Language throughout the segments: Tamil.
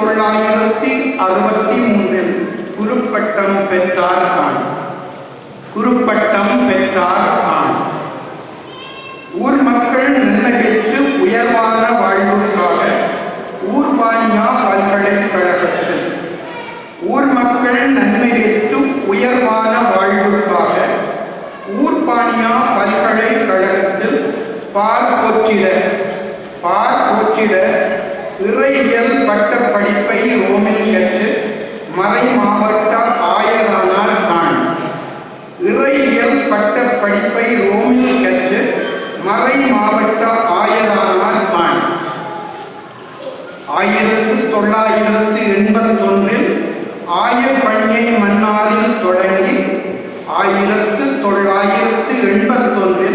1963 குருப்பட்டம் பெற்றார் கான். குருப்பட்டம் பெற்றார் கான். ஊர் மக்கள் நன்மை பெற்று உயர்வான வாழ்வுக்காக ஊர்பானியா பல்கலைக்கழகத்தில் ஊர் மக்கள் நன்மை பெற்று உயர்வான வாழ்வுக்காக ஊர்பானியா பல்கலைக்கழகத்தில் பார்ப்போற்றிட இறையியல் பட்ட படிப்பை ரோமில் கற்று மறை மாவட்ட ஆயரானார் கான். இறையியல் பட்ட படிப்பை ரோமில் கற்று மறை மாவட்ட ஆயரானார் கான். 1981 ஆயர் பணியை மன்னாரில் தொடங்கி 1981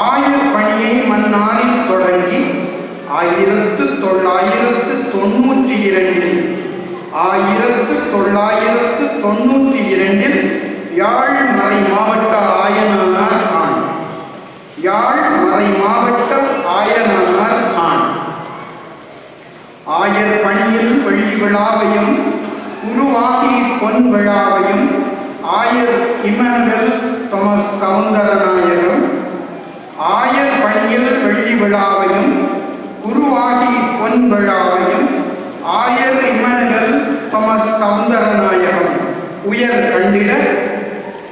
ஆயர் பணியை மன்னாரில் தொடங்கி 1992 யாழ் மறை மாவட்ட ஆயனானார் கான். யாழ் மறை மாவட்ட ஆயனானார் கான். ஆயர் பணியில் வெள்ளி விழாவையும் குருவாகி பொன் விழாவையும் ஆயர் இமானுவேல் தாமஸ் சவுந்தரநாயகம் ஆயர் பணியில் வெள்ளி விழாவையும் குருவாகி பொன் விழாவையும் ஆயர் இமானுவேல் தாமஸ் சவுந்தரநாயகம் உயர் கண்டிட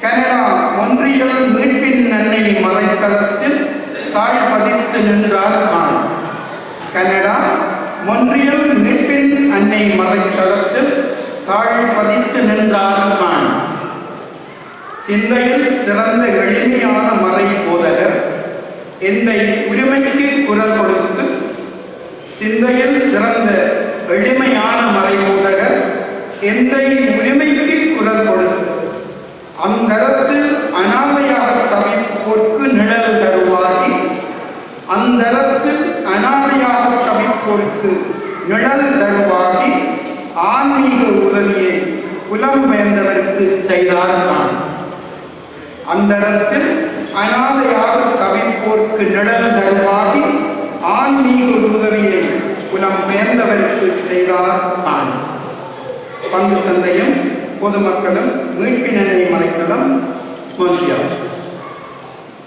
கனடா ஒன்றியல் மீட்பின் அன்னை மறைத்தளத்தில் தாழ்பதித்து நின்றார் கான். கனடா ஒன்றியல் மீட்பின் அன்னை மறைத்தளத்தில் தாழ்பதித்து நின்றார் கான். சிந்தையில் சிறந்த எளிமையான மறை போதகர் என்னை உரிமைக்கு குரல் கொடுத்து சிந்தையில் சிறந்த எளிமையான மறை போதகர் என்னை உரிமைக்கு குரல் கொடுத்து அந்தரத்தில் அனாதையாக தவிப்போர்க்கு நிழல் தருவாகி அந்தரத்தில் அனாதையாக தவிப்போர்க்கு நிழல் தருவாகி ஆன்மீக உதவியை புலம்பெயர்ந்தவருக்கு செய்தார் கான். அந்தரத்தில் அனாதையாக தவிப்போர்க்கு நிழல் தருவாகி ஆன்மீக உதவியை புலம்பெயர்ந்தவருக்கு செய்தார் கான். பங்கு தந்தையும் பொதுமக்களும் மீட்பின் அன்னை மறைத்தளம் மொழியார்.